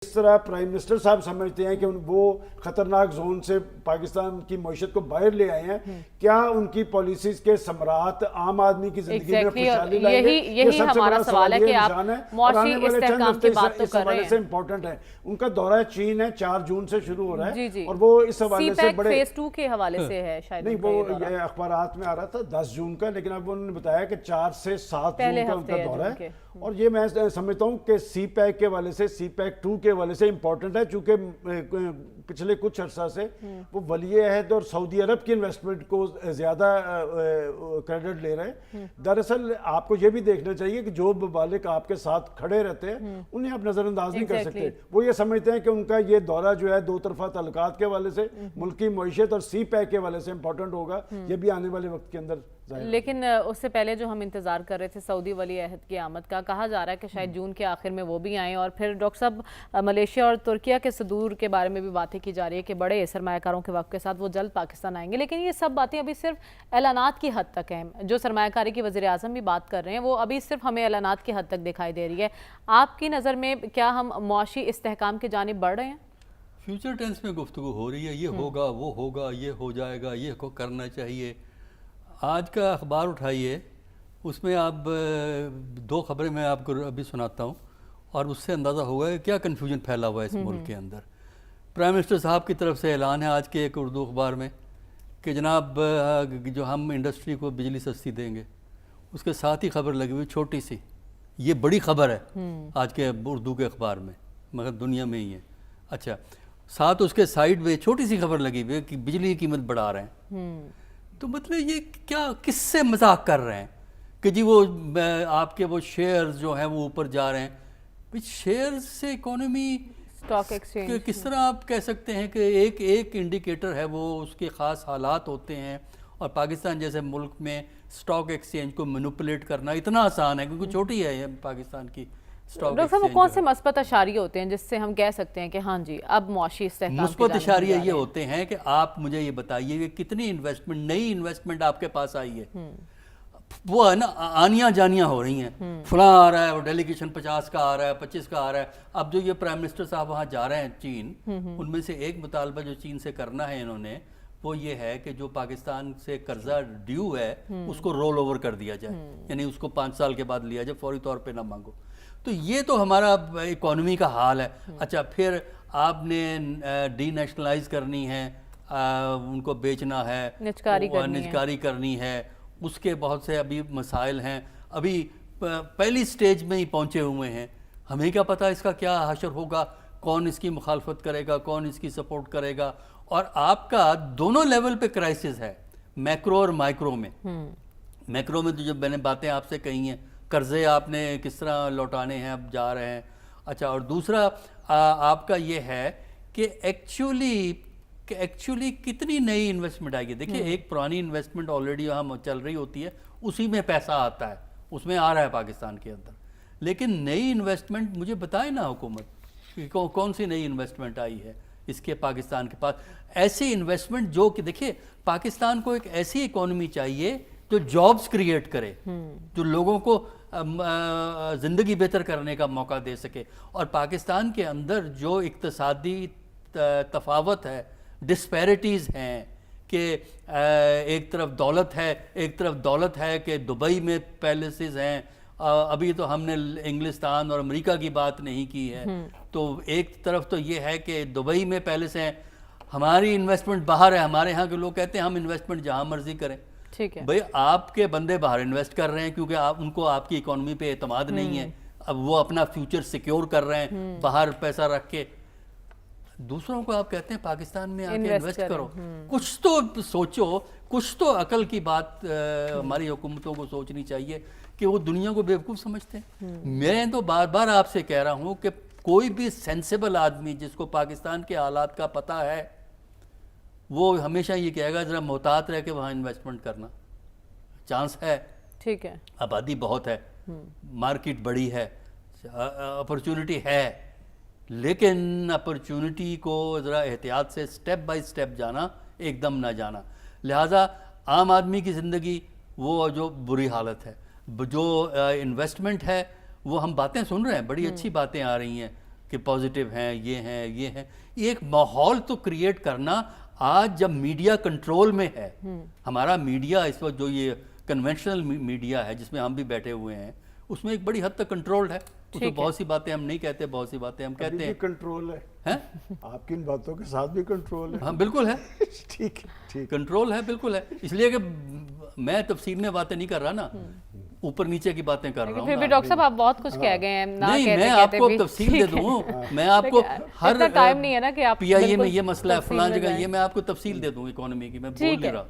اس طرح prime minister صاحب سمجھتے ہیں کہ وہ خطرناک زون سے پاکستان کی معیشت کو باہر لے آئے ہیں، کیا ان کی پالیسیز کے ثمرات عام آدمی کی زندگی میں خوشحالی لائیں گے؟ یہی ہمارا سوال ہے کہ آپ معاشی استحکام کی بات تو کر رہے ہیں، امپورٹنٹ ہے۔ ان کا دورہ چین ہے، 4 جون سے شروع ہو رہا ہے، اور وہ اس حوالے سے بڑے فیز 2 کے حوالے سے ہے شاید، نہیں وہ یہ اخبارات میں آ رہا تھا 10 جون کا، لیکن اب انہوں نے بتایا کہ 4 سے 7 جون کا ان کا دورہ ہے۔ اور یہ میں سمجھتا ہوں کہ سی پیک کے حوالے سے، سی پیک 2 کے حوالے سے امپورٹنٹ ہے، چونکہ پچھلے کچھ عرصہ سے وہ ولی عہد اور سعودی عرب کی انویسٹمنٹ کو زیادہ کریڈٹ لے رہے ہیں۔ دراصل آپ کو یہ بھی دیکھنا چاہیے کہ جو ممالک آپ کے ساتھ کھڑے رہتے ہیں انہیں آپ نظر انداز نہیں کر سکتے۔ وہ یہ سمجھتے ہیں کہ ان کا یہ دورہ جو ہے 2 طرفہ تعلقات کے حوالے سے، ملکی معیشت اور سی پیک کے حوالے سے امپورٹنٹ ہوگا، یہ بھی آنے والے وقت کے اندر ظاہر۔ لیکن اس سے پہلے جو ہم انتظار کر رہے تھے سعودی ولی عہد کی آمد کا، کہا جا رہا ہے کہ شاید جون کے آخر میں وہ بھی آئیں، اور پھر ڈاکٹر صاحب ملیشیا اور ترکیہ کے صدور کے بارے میں بھی باتیں کی جا رہی ہے کہ بڑے سرمایہ کاروں کے وقت کے ساتھ وہ جلد پاکستان آئیں گے، لیکن یہ سب باتیں ابھی صرف اعلانات کی حد تک ہیں۔ جو سرمایہ کاری کی وزیر اعظم بھی بات کر رہے ہیں وہ ابھی صرف ہمیں اعلانات کی حد تک دکھائی دے رہی ہے۔ آپ کی نظر میں کیا ہم معاشی استحکام کی جانب بڑھ رہے ہیں؟ فیوچر ٹینس میں گفتگو ہو رہی ہے، یہ ہوگا، وہ ہوگا، یہ ہو جائے گا، یہ کرنا چاہیے۔ آج کا اخبار اٹھائیے، اس میں آپ 2 خبریں میں آپ کو ابھی سناتا ہوں، اور اس سے اندازہ ہوگا کہ کیا کنفیوژن پھیلا ہوا ہے اس ملک کے اندر۔ پرائم منسٹر صاحب کی طرف سے اعلان ہے آج کے ایک اردو اخبار میں کہ جناب جو ہم انڈسٹری کو بجلی سستی دیں گے، اس کے ساتھ ہی خبر لگی ہوئی چھوٹی سی، یہ بڑی خبر ہے آج کے اردو کے اخبار میں، مگر دنیا میں ہی ہے۔ اچھا، ساتھ اس کے سائیڈ میں چھوٹی سی خبر لگی ہوئی ہے کہ بجلی کی قیمت بڑھا رہے ہیں۔ تو مطلب یہ کیا، کس سے مذاق کر رہے ہیں کہ جی وہ آپ کے وہ شیئرز جو ہیں وہ اوپر جا رہے ہیں۔ شیئرز سے اکانومی اسٹاک ایکسچینج کس طرح آپ کہہ سکتے ہیں کہ ایک انڈیکیٹر ہے، وہ اس کے خاص حالات ہوتے ہیں، اور پاکستان جیسے ملک میں اسٹاک ایکسچینج کو مینوپولیٹ کرنا اتنا آسان ہے کیونکہ چھوٹی ہے پاکستان کی اسٹاک ڈاکٹر صاحب، وہ کون سے مثبت اشاریے ہوتے ہیں جس سے ہم کہہ سکتے ہیں کہ ہاں جی اب معاشی استحکام؟ مثبت اشاریے یہ ہوتے ہیں کہ آپ مجھے یہ بتائیے کہ کتنی انویسٹمنٹ، نئی انویسٹمنٹ آپ کے پاس آئی ہے، وہ ہے نا آنیاں جانیاں ہو رہی ہیں، فلاں آ رہا ہے، اور ڈیلیگیشن 50 کا آ رہا ہے، 25 کا آ رہا ہے۔ اب جو یہ پرائم منسٹر صاحب وہاں جا رہے ہیں چین، ان میں سے ایک مطالبہ جو چین سے کرنا ہے انہوں نے، وہ یہ ہے کہ جو پاکستان سے قرضہ ڈیو ہے اس کو رول اوور کر دیا جائے، یعنی اس کو 5 سال کے بعد لیا جائے، فوری طور پہ نہ مانگو۔ تو یہ تو ہمارا اکانومی کا حال ہے۔ اچھا، پھر آپ نے ڈی نیشنلائز کرنی ہے، ان کو بیچنا ہے، نجکاری کرنی ہے، اس کے بہت سے ابھی مسائل ہیں، ابھی پہلی سٹیج میں ہی پہنچے ہوئے ہیں۔ ہمیں کیا پتہ اس کا کیا حشر ہوگا، کون اس کی مخالفت کرے گا، کون اس کی سپورٹ کرے گا۔ اور آپ کا دونوں لیول پہ کرائسس ہے، میکرو اور مائکرو میں۔ میکرو میں تو جو میں نے باتیں آپ سے کہی ہیں، قرضے آپ نے کس طرح لوٹانے ہیں، اب جا رہے ہیں۔ اچھا، اور دوسرا آپ کا یہ ہے کہ ایکچولی کتنی نئی انویسٹمنٹ آئے گی۔ دیکھیں، ایک پرانی انویسٹمنٹ آلریڈی وہاں چل رہی ہوتی ہے، اسی میں پیسہ آتا ہے، اس میں آ رہا ہے پاکستان کے اندر، لیکن نئی انویسٹمنٹ مجھے بتائیں نا حکومت کہ کون سی نئی انویسٹمنٹ آئی ہے اس کے پاکستان کے پاس۔ ایسی انویسٹمنٹ جو کہ دیکھیں، پاکستان کو ایک ایسی اکانومی چاہیے جو جابز کریٹ کرے، جو لوگوں کو زندگی بہتر کرنے کا موقع دے سکے۔ اور پاکستان کے اندر جو اقتصادی تفاوت ہے، ڈسپیرٹیز ہیں کہ ایک طرف دولت ہے کہ دبئی میں پیلیسز ہیں، ابھی تو ہم نے انگلستان اور امریکہ کی بات نہیں کی ہے، تو ایک طرف تو یہ ہے کہ دبئی میں پیلیس ہیں، ہماری انویسٹمنٹ باہر ہے، ہمارے ہاں کے لوگ کہتے ہیں ہم انویسٹمنٹ جہاں مرضی کریں۔ بھئی آپ کے بندے باہر انویسٹ کر رہے ہیں کیونکہ ان کو آپ کی اکانومی پہ اعتماد نہیں ہے، اب وہ اپنا فیوچر سیکیور کر رہے ہیں باہر پیسہ رکھ کے۔ دوسروں کو آپ کہتے ہیں پاکستان میں آ کے انویسٹ کرو، کچھ تو سوچو، کچھ تو عقل کی بات ہماری حکومتوں کو سوچنی چاہیے کہ وہ دنیا کو بیوقوف سمجھتے ہیں۔ میں تو بار بار آپ سے کہہ رہا ہوں کہ کوئی بھی سینسیبل آدمی جس کو پاکستان کے حالات کا پتہ ہے، وہ ہمیشہ یہ کہے گا ذرا محتاط رہ کے وہاں انویسٹمنٹ کرنا، چانس ہے، ٹھیک ہے، آبادی بہت ہے، مارکیٹ بڑی ہے، اپرچونٹی ہے، لیکن اپرچونٹی کو ذرا احتیاط سے سٹیپ بائی سٹیپ جانا، ایک دم نہ جانا۔ لہٰذا عام آدمی کی زندگی وہ جو بری حالت ہے، جو انویسٹمنٹ ہے وہ ہم باتیں سن رہے ہیں، بڑی اچھی باتیں آ رہی ہیں کہ پازیٹیو ہیں، یہ ہیں، یہ ہیں. ایک ماحول تو کریٹ کرنا. آج جب میڈیا کنٹرول میں ہے، ہمارا میڈیا اس وقت جو یہ کنونشنل میڈیا ہے جس میں ہم بھی بیٹھے ہوئے ہیں، اس میں ایک بڑی حد تک کنٹرولڈ ہے. اس میں بہت سی باتیں ہم نہیں کہتے، بہت سی باتیں ہم کہتے ہیں. کنٹرول ہے آپ کی ان باتوں کے ساتھ بھی کنٹرول ہے. ہاں بالکل ہے. ٹھیک ہے کنٹرول ہے، بالکل ہے. اس لیے کہ میں تفصیل میں باتیں نہیں کر رہا نا، اوپر نیچے کی باتیں کر رہا ہوں. پھر بھی ڈاکٹر صاحب آپ بہت کچھ کہہ گئے ہیں. نہیں، میں آپ کو تفصیل دے دوں. میں آپ کو ہر ٹائم نہیں ہے نا کہ آپ پی آئی اے میں یہ مسئلہ ہے، فلاں جگہ یہ، میں آپ کو تفصیل دے دوں اکانومی کی. میں بول نہیں رہا.